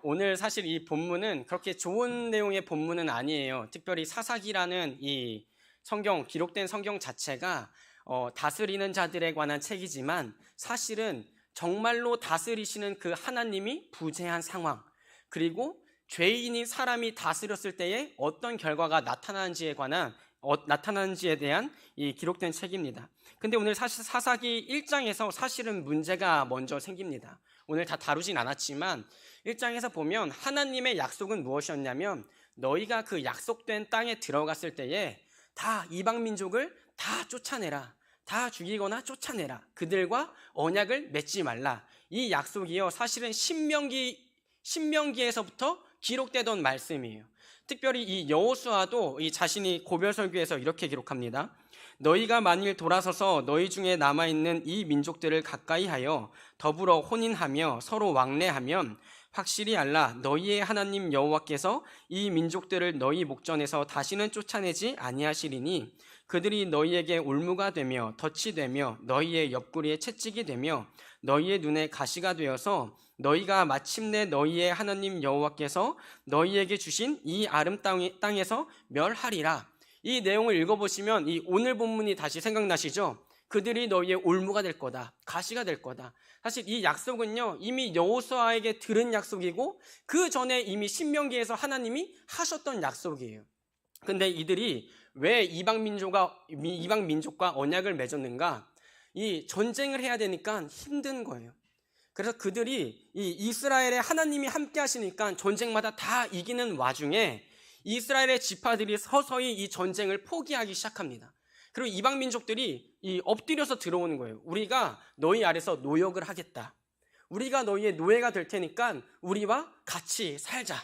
오늘 사실 이 본문은 그렇게 좋은 내용의 본문은 아니에요. 특별히 사사기라는 이 기록된 성경 자체가 다스리는 자들에 관한 책이지만 사실은 정말로 다스리시는 그 하나님이 부재한 상황, 그리고 죄인인 사람이 다스렸을 때에 어떤 결과가 나타나는지에 대한 이 기록된 책입니다. 근데 오늘 사실 사사기 1장에서 사실은 문제가 먼저 생깁니다. 오늘 다 다루진 않았지만 1장에서 보면 하나님의 약속은 무엇이었냐면 너희가 그 약속된 땅에 들어갔을 때에 다 이방 민족을 다 쫓아내라, 다 죽이거나 쫓아내라, 그들과 언약을 맺지 말라. 이 약속이요 사실은 신명기에서부터 기록되던 말씀이에요. 특별히 이 여호수아도 이 자신이 고별설교에서 이렇게 기록합니다. 너희가 만일 돌아서서 너희 중에 남아있는 이 민족들을 가까이 하여 더불어 혼인하며 서로 왕래하면 확실히 알라. 너희의 하나님 여호와께서 이 민족들을 너희 목전에서 다시는 쫓아내지 아니하시리니 그들이 너희에게 올무가 되며 덫이 되며 너희의 옆구리에 채찍이 되며 너희의 눈에 가시가 되어서 너희가 마침내 너희의 하나님 여호와께서 너희에게 주신 이 아름 땅에서 멸하리라. 이 내용을 읽어보시면 이 오늘 본문이 다시 생각나시죠? 그들이 너희의 올무가 될 거다, 가시가 될 거다. 사실 이 약속은요 이미 여호수아에게 들은 약속이고 그 전에 이미 신명기에서 하나님이 하셨던 약속이에요. 근데 이들이 왜 이방 민족과 언약을 맺었는가? 이 전쟁을 해야 되니까 힘든 거예요. 그래서 그들이 이 이스라엘에 하나님이 함께 하시니까 전쟁마다 다 이기는 와중에 이스라엘의 지파들이 서서히 이 전쟁을 포기하기 시작합니다. 그리고 이방 민족들이 엎드려서 들어오는 거예요. 우리가 너희 아래서 노역을 하겠다. 우리가 너희의 노예가 될 테니까 우리와 같이 살자.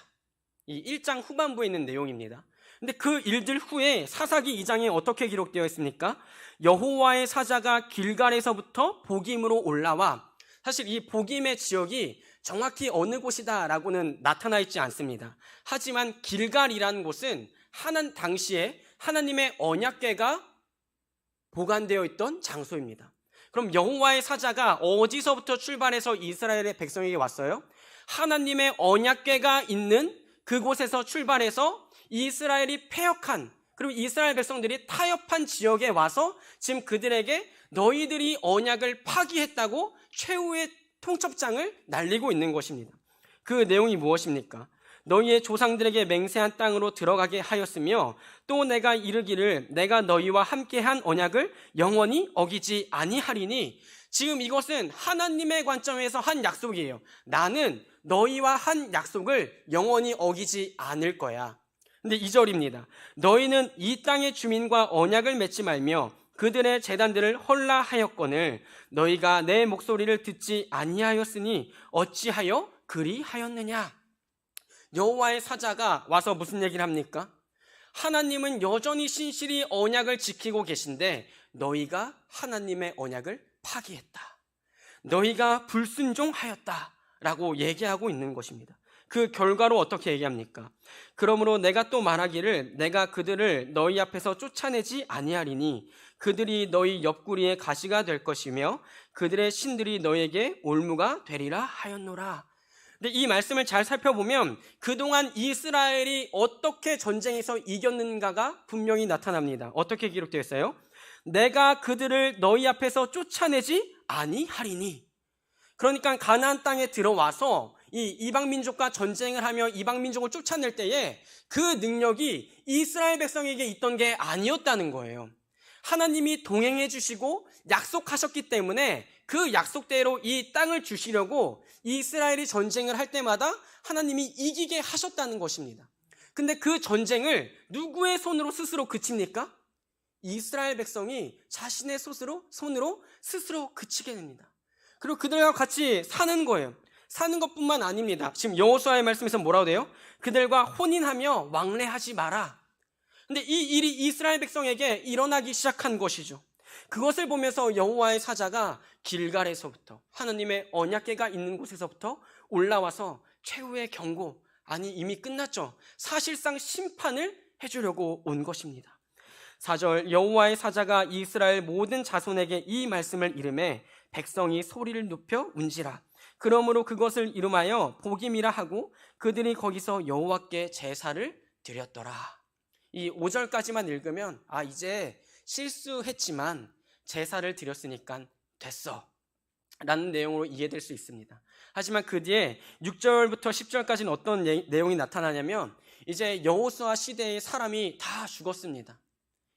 이 1장 후반부에 있는 내용입니다. 근데 그 일들 후에 사사기 2장에 어떻게 기록되어 있습니까? 여호와의 사자가 길갈에서부터 보김으로 올라와. 사실 이 보김의 지역이 정확히 어느 곳이다라고는 나타나 있지 않습니다. 하지만 길갈이라는 곳은 당시에 하나님의 언약궤가 보관되어 있던 장소입니다. 그럼 여호와의 사자가 어디서부터 출발해서 이스라엘의 백성에게 왔어요? 하나님의 언약궤가 있는 그곳에서 출발해서 이스라엘이 패역한, 그리고 이스라엘 백성들이 타협한 지역에 와서 지금 그들에게 너희들이 언약을 파기했다고 최후의 통첩장을 날리고 있는 것입니다. 그 내용이 무엇입니까? 너희의 조상들에게 맹세한 땅으로 들어가게 하였으며 또 내가 이르기를 내가 너희와 함께한 언약을 영원히 어기지 아니하리니. 지금 이것은 하나님의 관점에서 한 약속이에요. 나는 너희와 한 약속을 영원히 어기지 않을 거야. 근데 2절입니다. 너희는 이 땅의 주민과 언약을 맺지 말며 그들의 제단들을 헐라하였거늘 너희가 내 목소리를 듣지 아니하였으니 어찌하여 그리하였느냐. 여호와의 사자가 와서 무슨 얘기를 합니까? 하나님은 여전히 신실히 언약을 지키고 계신데 너희가 하나님의 언약을 파기했다, 너희가 불순종하였다 라고 얘기하고 있는 것입니다. 그 결과로 어떻게 얘기합니까? 그러므로 내가 또 말하기를 내가 그들을 너희 앞에서 쫓아내지 아니하리니 그들이 너희 옆구리에 가시가 될 것이며 그들의 신들이 너희에게 올무가 되리라 하였노라. 근데 이 말씀을 잘 살펴보면 그동안 이스라엘이 어떻게 전쟁에서 이겼는가가 분명히 나타납니다. 어떻게 기록되어 있어요? 내가 그들을 너희 앞에서 쫓아내지 아니하리니. 그러니까 가나안 땅에 들어와서 이 이방 민족과 전쟁을 하며 이방 민족을 쫓아낼 때에 그 능력이 이스라엘 백성에게 있던 게 아니었다는 거예요. 하나님이 동행해 주시고 약속하셨기 때문에 그 약속대로 이 땅을 주시려고 이스라엘이 전쟁을 할 때마다 하나님이 이기게 하셨다는 것입니다. 근데 그 전쟁을 누구의 손으로 스스로 그칩니까? 이스라엘 백성이 자신의 손으로 스스로 그치게 됩니다. 그리고 그들과 같이 사는 거예요. 사는 것뿐만 아닙니다. 지금 여호수아의 말씀에서 뭐라고 돼요? 그들과 혼인하며 왕래하지 마라. 근데 이 일이 이스라엘 백성에게 일어나기 시작한 것이죠. 그것을 보면서 여호와의 사자가 길갈에서부터 하나님의 언약궤가 있는 곳에서부터 올라와서 최후의 경고, 아니 이미 끝났죠. 사실상 심판을 해주려고 온 것입니다. 4절 여호와의 사자가 이스라엘 모든 자손에게 이 말씀을 이르매 백성이 소리를 높여 운지라. 그러므로 그것을 이름하여 복임이라 하고 그들이 거기서 여호와께 제사를 드렸더라. 이 5절까지만 읽으면 이제 실수했지만 제사를 드렸으니까 됐어 라는 내용으로 이해될 수 있습니다. 하지만 그 뒤에 6절부터 10절까지는 어떤 내용이 나타나냐면 이제 여호수아 시대의 사람이 다 죽었습니다.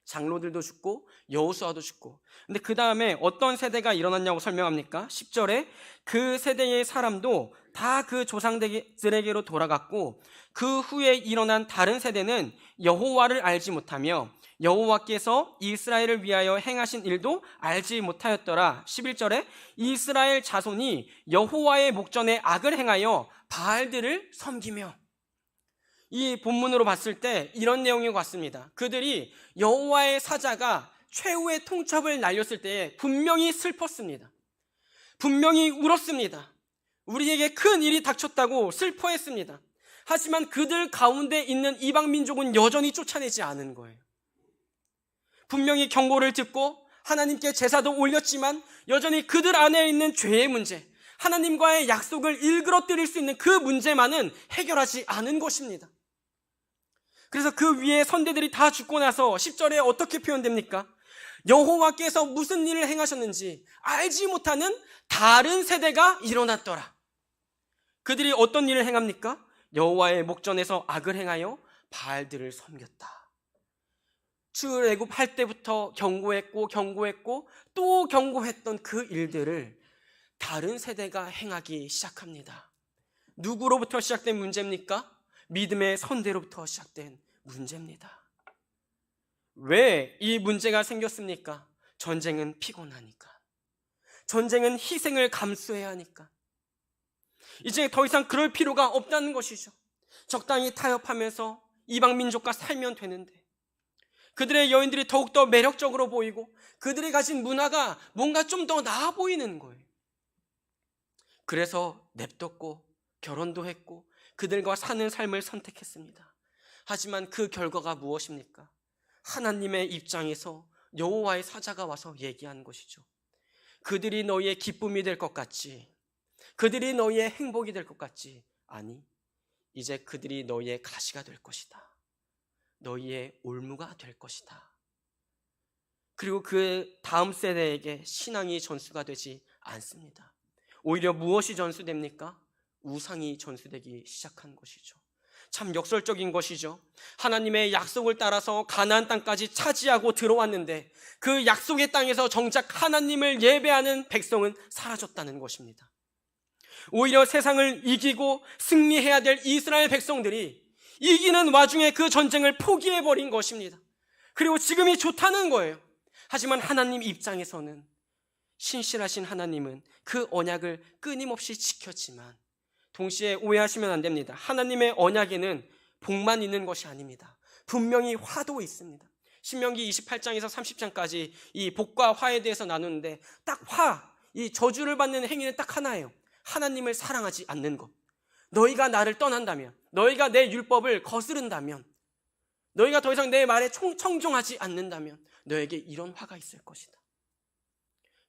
장로들도 죽고 여호수아도 죽고. 근데 그 다음에 어떤 세대가 일어났냐고 설명합니까? 10절에 그 세대의 사람도 다 그 조상들에게로 돌아갔고 그 후에 일어난 다른 세대는 여호와를 알지 못하며 여호와께서 이스라엘을 위하여 행하신 일도 알지 못하였더라. 11절에 이스라엘 자손이 여호와의 목전에 악을 행하여 바알들을 섬기며. 이 본문으로 봤을 때 이런 내용인 것 같습니다. 그들이 여호와의 사자가 최후의 통첩을 날렸을 때에 분명히 슬펐습니다. 분명히 울었습니다. 우리에게 큰 일이 닥쳤다고 슬퍼했습니다. 하지만 그들 가운데 있는 이방 민족은 여전히 쫓아내지 않은 거예요. 분명히 경고를 듣고 하나님께 제사도 올렸지만 여전히 그들 안에 있는 죄의 문제, 하나님과의 약속을 일그러뜨릴 수 있는 그 문제만은 해결하지 않은 것입니다. 그래서 그 위에 선대들이 다 죽고 나서 10절에 어떻게 표현됩니까? 여호와께서 무슨 일을 행하셨는지 알지 못하는 다른 세대가 일어났더라. 그들이 어떤 일을 행합니까? 여호와의 목전에서 악을 행하여 바알들을 섬겼다. 출애굽할 때부터 경고했고 또 경고했던 그 일들을 다른 세대가 행하기 시작합니다. 누구로부터 시작된 문제입니까? 믿음의 선대로부터 시작된 문제입니다. 왜 이 문제가 생겼습니까? 전쟁은 피곤하니까. 전쟁은 희생을 감수해야 하니까. 이제 더 이상 그럴 필요가 없다는 것이죠. 적당히 타협하면서 이방 민족과 살면 되는데 그들의 여인들이 더욱더 매력적으로 보이고 그들이 가진 문화가 뭔가 좀 더 나아 보이는 거예요. 그래서 냅뒀고 결혼도 했고 그들과 사는 삶을 선택했습니다. 하지만 그 결과가 무엇입니까? 하나님의 입장에서 여호와의 사자가 와서 얘기한 것이죠. 그들이 너희의 기쁨이 될 것 같지, 그들이 너희의 행복이 될 것 같지, 아니 이제 그들이 너희의 가시가 될 것이다. 너희의 올무가 될 것이다. 그리고 그 다음 세대에게 신앙이 전수가 되지 않습니다. 오히려 무엇이 전수됩니까? 우상이 전수되기 시작한 것이죠. 참 역설적인 것이죠. 하나님의 약속을 따라서 가나안 땅까지 차지하고 들어왔는데 그 약속의 땅에서 정작 하나님을 예배하는 백성은 사라졌다는 것입니다. 오히려 세상을 이기고 승리해야 될 이스라엘 백성들이 이기는 와중에 그 전쟁을 포기해버린 것입니다. 그리고 지금이 좋다는 거예요. 하지만 하나님 입장에서는 신실하신 하나님은 그 언약을 끊임없이 지켰지만 동시에 오해하시면 안 됩니다. 하나님의 언약에는 복만 있는 것이 아닙니다. 분명히 화도 있습니다. 신명기 28장에서 30장까지 이 복과 화에 대해서 나누는데 딱 화, 이 저주를 받는 행위는 딱 하나예요. 하나님을 사랑하지 않는 것. 너희가 나를 떠난다면, 너희가 내 율법을 거스른다면, 너희가 더 이상 내 말에 청종하지 않는다면 너에게 이런 화가 있을 것이다.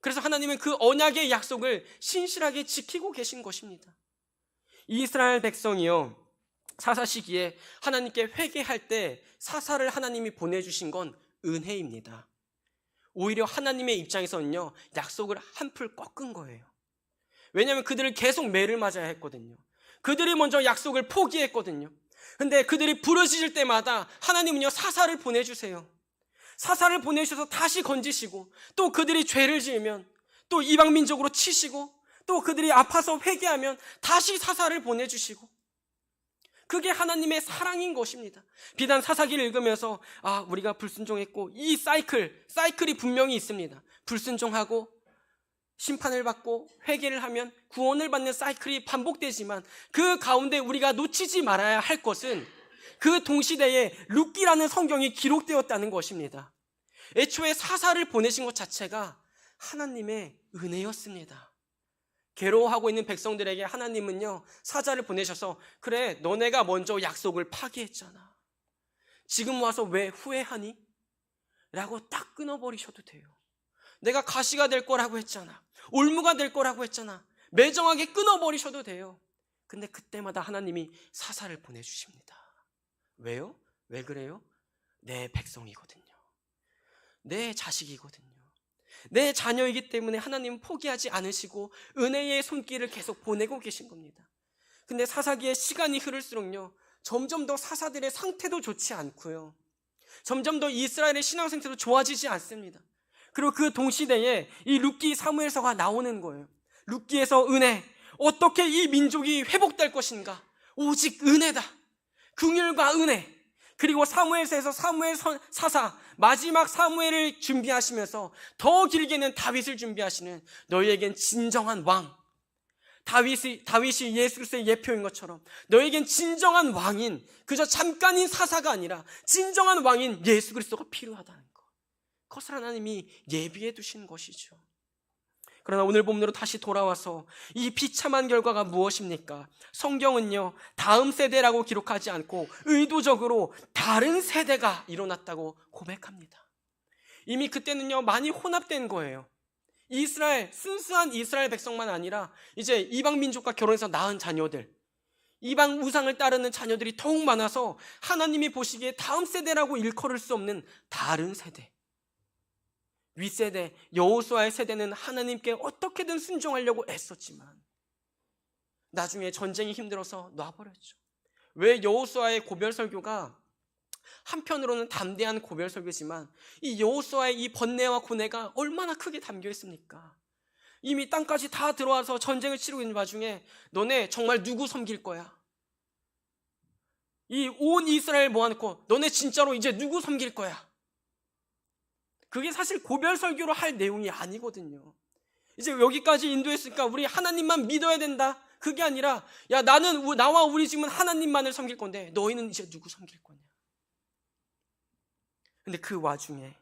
그래서 하나님은 그 언약의 약속을 신실하게 지키고 계신 것입니다. 이스라엘 백성이요, 사사 시기에 하나님께 회개할 때 사사를 하나님이 보내주신 건 은혜입니다. 오히려 하나님의 입장에서는요, 약속을 한풀 꺾은 거예요. 왜냐하면 그들을 계속 매를 맞아야 했거든요. 그들이 먼저 약속을 포기했거든요. 근데 그들이 부르짖을 때마다 하나님은요, 사사를 보내주세요. 사사를 보내주셔서 다시 건지시고, 또 그들이 죄를 지으면 또 이방 민족으로 치시고, 또 그들이 아파서 회개하면 다시 사사를 보내주시고, 그게 하나님의 사랑인 것입니다. 비단 사사기를 읽으면서 우리가 불순종했고, 이 사이클이 분명히 있습니다. 불순종하고 심판을 받고 회개를 하면 구원을 받는 사이클이 반복되지만 그 가운데 우리가 놓치지 말아야 할 것은 그 동시대에 룻기라는 성경이 기록되었다는 것입니다. 애초에 사사를 보내신 것 자체가 하나님의 은혜였습니다. 괴로워하고 있는 백성들에게 하나님은요, 사자를 보내셔서 그래, 너네가 먼저 약속을 파기했잖아. 지금 와서 왜 후회하니? 라고 딱 끊어버리셔도 돼요. 내가 가시가 될 거라고 했잖아. 올무가 될 거라고 했잖아. 매정하게 끊어버리셔도 돼요. 근데 그때마다 하나님이 사사를 보내주십니다. 왜요? 왜 그래요? 내 백성이거든요. 내 자식이거든요. 내 자녀이기 때문에 하나님은 포기하지 않으시고 은혜의 손길을 계속 보내고 계신 겁니다. 근데 사사기에 시간이 흐를수록요, 점점 더 사사들의 상태도 좋지 않고요, 점점 더 이스라엘의 신앙 상태도 좋아지지 않습니다. 그리고 그 동시대에 이 룻기 사무엘서가 나오는 거예요. 룻기에서 은혜, 어떻게 이 민족이 회복될 것인가? 오직 은혜다. 긍휼과 은혜. 그리고 사무엘서에서 사무엘 사사, 마지막 사무엘을 준비하시면서 더 길게는 다윗을 준비하시는, 너희에겐 진정한 왕, 다윗이 예수 그리스도의 예표인 것처럼 너희에겐 진정한 왕인, 그저 잠깐인 사사가 아니라 진정한 왕인 예수 그리스도가 필요하다는 것, 그것을 하나님이 예비해 두신 것이죠. 그러나 오늘 본문으로 다시 돌아와서 이 비참한 결과가 무엇입니까? 성경은요, 다음 세대라고 기록하지 않고 의도적으로 다른 세대가 일어났다고 고백합니다. 이미 그때는요, 많이 혼합된 거예요. 이스라엘, 순수한 이스라엘 백성만 아니라 이제 이방 민족과 결혼해서 낳은 자녀들, 이방 우상을 따르는 자녀들이 더욱 많아서 하나님이 보시기에 다음 세대라고 일컬을 수 없는 다른 세대, 윗세대, 여호수아의 세대는 하나님께 어떻게든 순종하려고 애썼지만 나중에 전쟁이 힘들어서 놔버렸죠. 왜 여호수아의 고별 설교가 한편으로는 담대한 고별 설교지만 이 여호수아의 이 번뇌와 고뇌가 얼마나 크게 담겨 있습니까? 이미 땅까지 다 들어와서 전쟁을 치르고 있는 와중에 너네 정말 누구 섬길 거야? 이 온 이스라엘 모아놓고 너네 진짜로 이제 누구 섬길 거야? 그게 사실 고별 설교로 할 내용이 아니거든요. 이제 여기까지 인도했으니까 우리 하나님만 믿어야 된다, 그게 아니라, 야, 나와 우리 집은 하나님만을 섬길 건데 너희는 이제 누구 섬길 거냐? 근데 그 와중에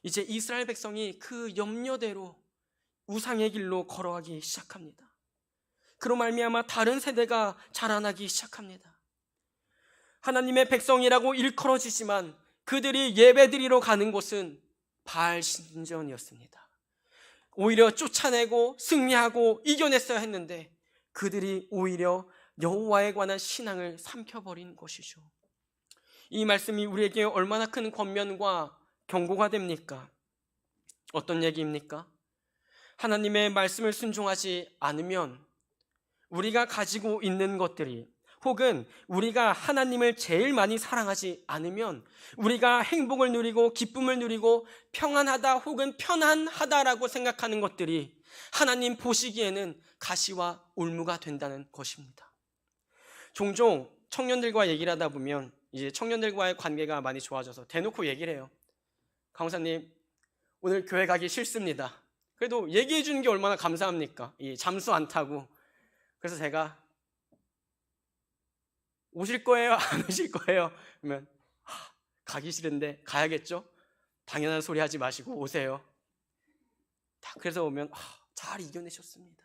이제 이스라엘 백성이 그 염려대로 우상의 길로 걸어가기 시작합니다. 그로 말미암아 다른 세대가 자라나기 시작합니다. 하나님의 백성이라고 일컬어지지만 그들이 예배드리러 가는 곳은 바알 신전이었습니다. 오히려 쫓아내고 승리하고 이겨냈어야 했는데 그들이 오히려 여호와에 관한 신앙을 삼켜버린 것이죠. 이 말씀이 우리에게 얼마나 큰 권면과 경고가 됩니까? 어떤 얘기입니까? 하나님의 말씀을 순종하지 않으면 우리가 가지고 있는 것들이, 혹은 우리가 하나님을 제일 많이 사랑하지 않으면 우리가 행복을 누리고 기쁨을 누리고 평안하다 혹은 편안하다라고 생각하는 것들이 하나님 보시기에는 가시와 올무가 된다는 것입니다. 종종 청년들과 얘기를 하다 보면 이제 청년들과의 관계가 많이 좋아져서 대놓고 얘기를 해요. 강사님, 오늘 교회 가기 싫습니다. 그래도 얘기해 주는 게 얼마나 감사합니까? 잠수 안 타고. 그래서 제가 오실 거예요? 안 오실 거예요? 그러면 가기 싫은데 가야겠죠? 당연한 소리 하지 마시고 오세요. 그래서 오면 잘 이겨내셨습니다.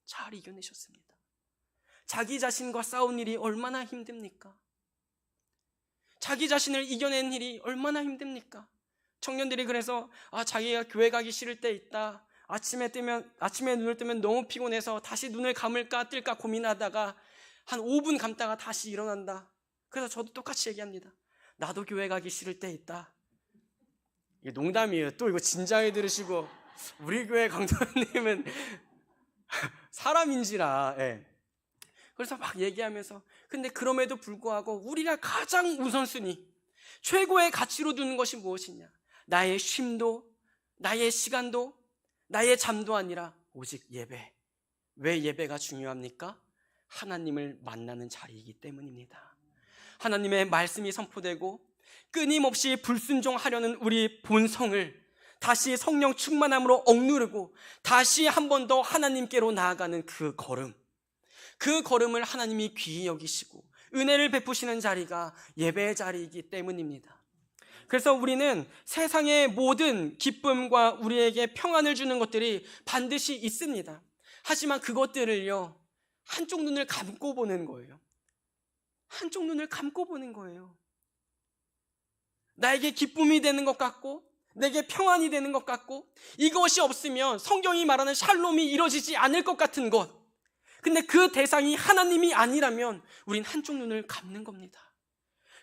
잘 이겨내셨습니다. 자기 자신과 싸운 일이 얼마나 힘듭니까? 자기 자신을 이겨낸 일이 얼마나 힘듭니까? 청년들이 그래서 자기가 교회 가기 싫을 때 있다, 아침에 눈을 뜨면 너무 피곤해서 다시 눈을 감을까 뜰까 고민하다가 한 5분 감다가 다시 일어난다. 그래서 저도 똑같이 얘기합니다. 나도 교회 가기 싫을 때 있다. 이게 농담이에요. 또 이거 진지하게 들으시고, 우리 교회 강사님은 사람인지라. 예. 그래서 막 얘기하면서, 근데 그럼에도 불구하고 우리가 가장 우선순위, 최고의 가치로 두는 것이 무엇이냐? 나의 쉼도, 나의 시간도, 나의 잠도 아니라 오직 예배. 왜 예배가 중요합니까? 하나님을 만나는 자리이기 때문입니다. 하나님의 말씀이 선포되고 끊임없이 불순종하려는 우리 본성을 다시 성령 충만함으로 억누르고 다시 한 번 더 하나님께로 나아가는 그 걸음을 하나님이 귀히 여기시고 은혜를 베푸시는 자리가 예배의 자리이기 때문입니다. 그래서 우리는 세상의 모든 기쁨과 우리에게 평안을 주는 것들이 반드시 있습니다. 하지만 그것들을요, 한쪽 눈을 감고 보는 거예요. 한쪽 눈을 감고 보는 거예요. 나에게 기쁨이 되는 것 같고 내게 평안이 되는 것 같고, 이것이 없으면 성경이 말하는 샬롬이 이루어지지 않을 것 같은 것. 근데 그 대상이 하나님이 아니라면 우린 한쪽 눈을 감는 겁니다.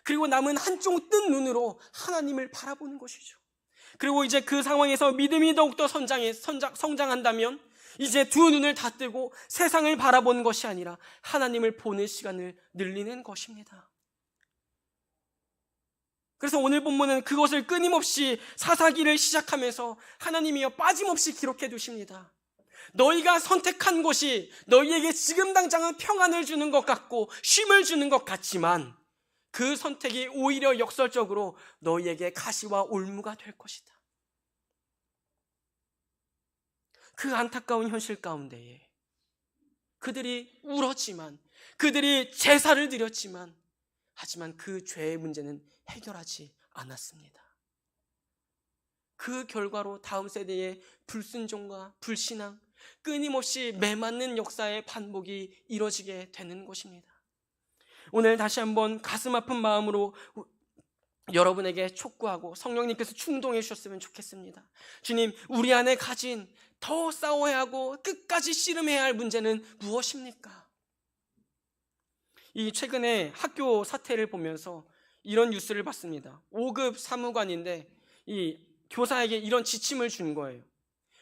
그리고 남은 한쪽 뜬 눈으로 하나님을 바라보는 것이죠. 그리고 이제 그 상황에서 믿음이 더욱더 성장한다면 이제 두 눈을 다 뜨고 세상을 바라보는 것이 아니라 하나님을 보는 시간을 늘리는 것입니다. 그래서 오늘 본문은 그것을 끊임없이 사사기를 시작하면서 하나님이여 빠짐없이 기록해 두십니다. 너희가 선택한 것이 너희에게 지금 당장은 평안을 주는 것 같고 쉼을 주는 것 같지만 그 선택이 오히려 역설적으로 너희에게 가시와 올무가 될 것이다. 그 안타까운 현실 가운데에 그들이 울었지만, 그들이 제사를 드렸지만, 하지만 그 죄의 문제는 해결하지 않았습니다. 그 결과로 다음 세대의 불순종과 불신앙, 끊임없이 매맞는 역사의 반복이 이뤄지게 되는 것입니다. 오늘 다시 한번 가슴 아픈 마음으로 여러분에게 촉구하고 성령님께서 충동해 주셨으면 좋겠습니다. 주님, 우리 안에 가진 더 싸워야 하고 끝까지 씨름해야 할 문제는 무엇입니까? 이 최근에 학교 사태를 보면서 이런 뉴스를 봤습니다. 5급 사무관인데 이 교사에게 이런 지침을 준 거예요.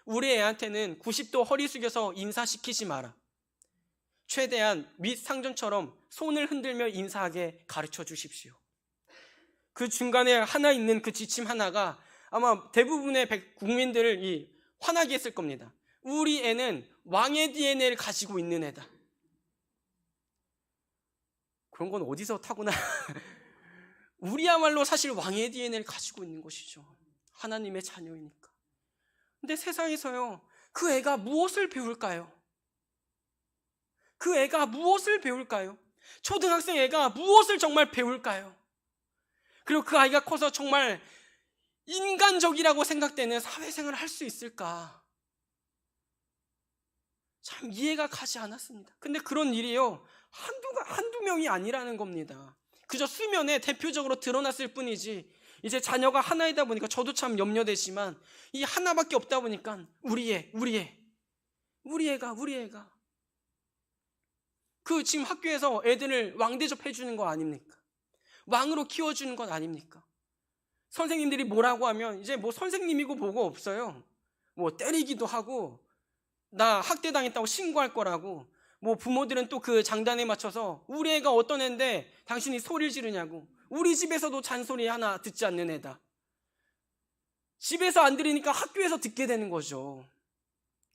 우리 애한테는 90도 허리 숙여서 인사시키지 마라. 최대한 윗상전처럼 손을 흔들며 인사하게 가르쳐 주십시오. 그 중간에 하나 있는 그 지침 하나가 아마 대부분의 국민들을 화나게 했을 겁니다. 우리 애는 왕의 DNA를 가지고 있는 애다. 그런 건 어디서 타고나 우리야말로 사실 왕의 DNA를 가지고 있는 것이죠. 하나님의 자녀이니까. 근데 세상에서요, 그 애가 무엇을 배울까요? 그 애가 무엇을 배울까요? 초등학생 애가 무엇을 정말 배울까요? 그리고 그 아이가 커서 정말 인간적이라고 생각되는 사회생활을 할 수 있을까? 참 이해가 가지 않았습니다. 근데 그런 일이요, 한두 명이 아니라는 겁니다. 그저 수면에 대표적으로 드러났을 뿐이지, 이제 자녀가 하나이다 보니까 저도 참 염려되지만 이 하나밖에 없다 보니까 우리 애가 그 지금 학교에서 애들을 왕대접 해주는 거 아닙니까? 왕으로 키워주는 것 아닙니까? 선생님들이 뭐라고 하면 이제 뭐 선생님이고 뭐고 없어요. 뭐 때리기도 하고 나 학대당했다고 신고할 거라고, 뭐 부모들은 또 그 장단에 맞춰서 우리 애가 어떤 애인데 당신이 소리를 지르냐고, 우리 집에서도 잔소리 하나 듣지 않는 애다. 집에서 안 들으니까 학교에서 듣게 되는 거죠.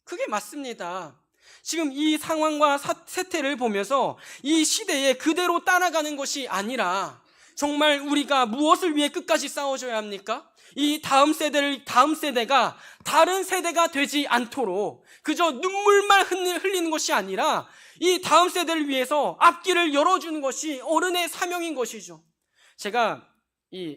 그게 맞습니다. 지금 이 상황과 세태를 보면서 이 시대에 그대로 따라가는 것이 아니라 정말 우리가 무엇을 위해 끝까지 싸워줘야 합니까? 이 다음 세대가 다른 세대가 되지 않도록 그저 눈물만 흘리는 것이 아니라 이 다음 세대를 위해서 앞길을 열어주는 것이 어른의 사명인 것이죠. 제가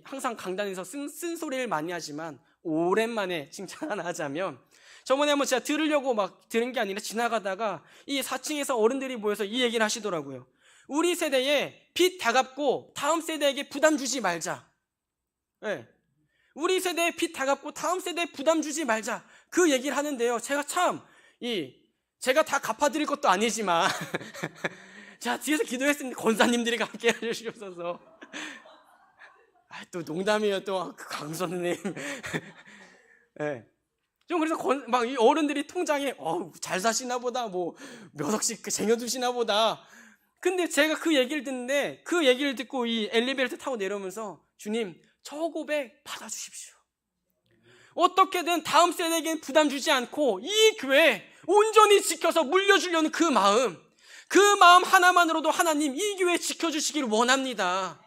항상 강단에서 쓴소리를 많이 하지만 오랜만에 칭찬 하나 하자면, 저번에 한번 제가 들으려고 막 들은 게 아니라 지나가다가 이 4층에서 어른들이 모여서 이 얘기를 하시더라고요. 우리 세대에 빚 다 갚고 다음 세대에게 부담 주지 말자. 네. 우리 세대에 빚 다 갚고 다음 세대에 부담 주지 말자. 그 얘기를 하는데요, 제가 참 제가 다 갚아드릴 것도 아니지만 제가 뒤에서 기도했는데 권사님들이 함께 해주셔서 또 농담이에요. 또 강선님 네. 좀 그래서 막 이 어른들이 통장에 잘 사시나 보다, 뭐 몇 억씩 쟁여두시나 보다. 근데 제가 그 얘기를 듣는데, 그 얘기를 듣고 이 엘리베이터 타고 내려오면서 주님, 저 고백 받아주십시오. 어떻게든 다음 세대에겐 부담 주지 않고 이 교회 온전히 지켜서 물려주려는 그 마음 하나만으로도 하나님 이 교회 지켜주시길 원합니다.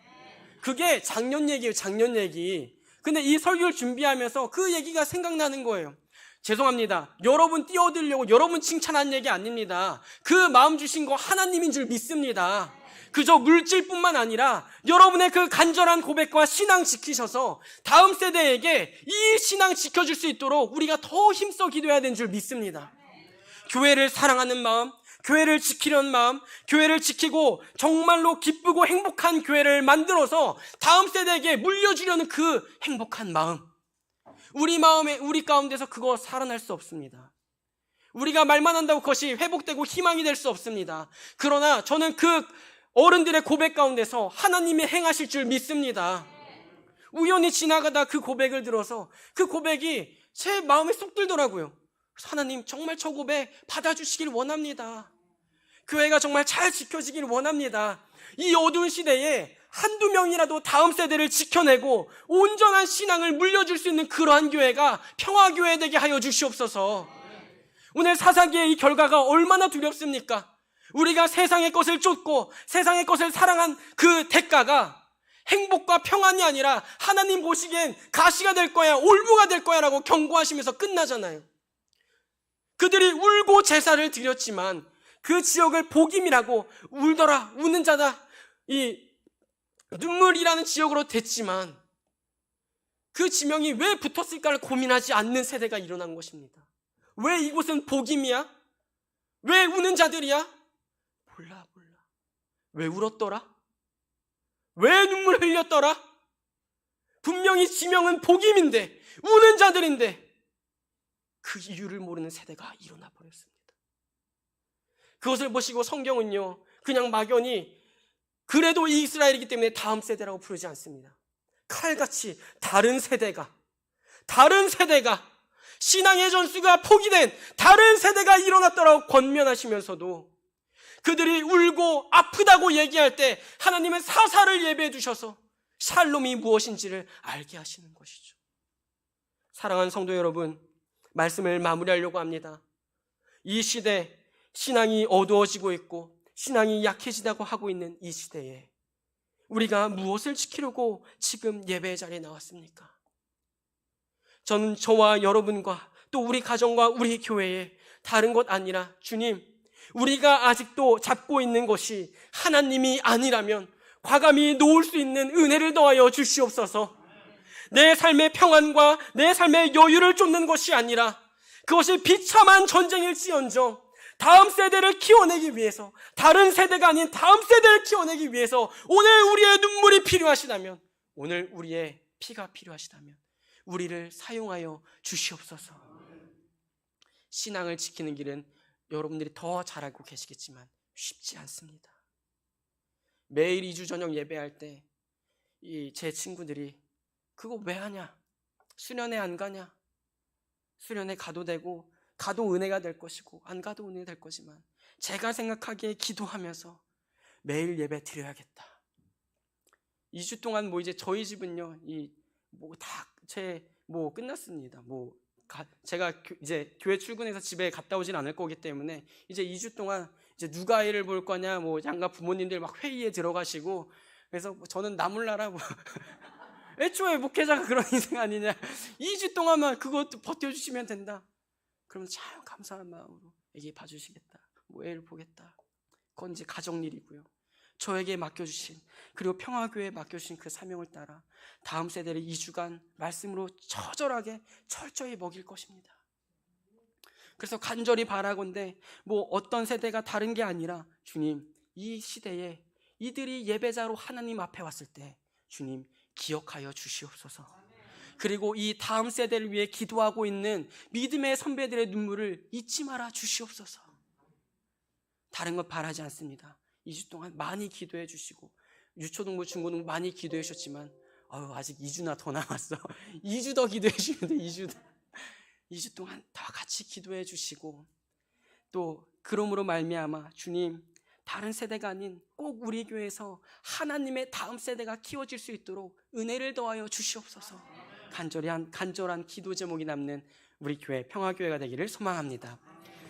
그게 작년 얘기예요, 작년 얘기. 근데 이 설교를 준비하면서 그 얘기가 생각나는 거예요. 죄송합니다. 여러분 띄워드리려고 여러분 칭찬한 얘기 아닙니다. 그 마음 주신 거 하나님인 줄 믿습니다. 그저 물질뿐만 아니라 여러분의 그 간절한 고백과 신앙 지키셔서 다음 세대에게 이 신앙 지켜줄 수 있도록 우리가 더 힘써 기도해야 되는 줄 믿습니다. 교회를 사랑하는 마음, 교회를 지키려는 마음, 교회를 지키고 정말로 기쁘고 행복한 교회를 만들어서 다음 세대에게 물려주려는 그 행복한 마음, 우리 마음에, 우리 가운데서 그거 살아날 수 없습니다. 우리가 말만 한다고 그것이 회복되고 희망이 될 수 없습니다. 그러나 저는 그 어른들의 고백 가운데서 하나님이 행하실 줄 믿습니다. 우연히 지나가다 그 고백을 들어서 그 고백이 제 마음에 쏙 들더라고요. 하나님, 정말 저 고백 받아주시길 원합니다. 교회가 정말 잘 지켜지길 원합니다. 이 어두운 시대에 한두 명이라도 다음 세대를 지켜내고 온전한 신앙을 물려줄 수 있는 그러한 교회가 평화교회 되게 하여 주시옵소서. 오늘 사사기의 이 결과가 얼마나 두렵습니까? 우리가 세상의 것을 쫓고 세상의 것을 사랑한 그 대가가 행복과 평안이 아니라 하나님 보시기엔 가시가 될 거야, 올무가 될 거야 라고 경고하시면서 끝나잖아요. 그들이 울고 제사를 드렸지만 그 지역을 복임이라고 울더라, 우는 자다, 이 눈물이라는 지역으로 됐지만 그 지명이 왜 붙었을까를 고민하지 않는 세대가 일어난 것입니다. 왜 이곳은 복임이야? 왜 우는 자들이야? 몰라. 왜 울었더라? 왜 눈물 흘렸더라? 분명히 지명은 복임인데, 우는 자들인데 그 이유를 모르는 세대가 일어나 버렸습니다. 그것을 보시고 성경은요, 그냥 막연히 그래도 이스라엘이기 때문에 다음 세대라고 부르지 않습니다. 칼같이 다른 세대가 신앙의 전수가 포기된 다른 세대가 일어났더라고 권면하시면서도 그들이 울고 아프다고 얘기할 때 하나님은 사사를 예배해 주셔서 샬롬이 무엇인지를 알게 하시는 것이죠. 사랑하는 성도 여러분, 말씀을 마무리하려고 합니다. 이 시대 신앙이 어두워지고 있고 신앙이 약해지다고 하고 있는 이 시대에 우리가 무엇을 지키려고 지금 예배 자리에 나왔습니까? 저는 저와 여러분과 또 우리 가정과 우리 교회에 다른 것 아니라 주님, 우리가 아직도 잡고 있는 것이 하나님이 아니라면 과감히 놓을 수 있는 은혜를 더하여 주시옵소서. 내 삶의 평안과 내 삶의 여유를 쫓는 것이 아니라 그것이 비참한 전쟁일지언정 다음 세대를 키워내기 위해서, 다른 세대가 아닌 다음 세대를 키워내기 위해서 오늘 우리의 눈물이 필요하시다면, 오늘 우리의 피가 필요하시다면 우리를 사용하여 주시옵소서. 신앙을 지키는 길은 여러분들이 더 잘 알고 계시겠지만 쉽지 않습니다. 매일 2주 저녁 예배할 때 제 친구들이 그거 왜 하냐? 수련회 안 가냐? 수련회 가도 되고 가도 은혜가 될 것이고 안 가도 은혜 될 거지만 제가 생각하기에 기도하면서 매일 예배 드려야겠다. 2주 동안 이제 저희 집은요, 끝났습니다. 제가 이제 교회 출근해서 집에 갔다 오진 않을 거기 때문에 이제 2주 동안 이제 누가 아이를 볼 거냐, 양가 부모님들 막 회의에 들어가시고, 그래서 저는 나몰라라 애초에 목회자가 그런 인생 아니냐, 2주 동안만 그것도 버텨주시면 된다. 그러면 참 감사한 마음으로 애기 봐주시겠다, 애를 보겠다. 그건 이제 가정 일이고요. 저에게 맡겨주신, 그리고 평화교회에 맡겨주신 그 사명을 따라 다음 세대를 2주간 말씀으로 처절하게 철저히 먹일 것입니다. 그래서 간절히 바라건대 어떤 세대가 다른 게 아니라 주님, 이 시대에 이들이 예배자로 하나님 앞에 왔을 때 주님 기억하여 주시옵소서. 그리고 이 다음 세대를 위해 기도하고 있는 믿음의 선배들의 눈물을 잊지 말아 주시옵소서. 다른 것 바라지 않습니다. 2주 동안 많이 기도해 주시고 유초등부 중고등부 많이 기도해 주셨지만 아직 2주나 더 남았어. 2주 더 기도해 주시면 돼. 2주 동안 다 같이 기도해 주시고, 또 그러므로 말미암아 주님, 다른 세대가 아닌 꼭 우리 교회에서 하나님의 다음 세대가 키워질 수 있도록 은혜를 더하여 주시옵소서. 간절한 기도 제목이 남는 우리 교회 평화교회가 되기를 소망합니다.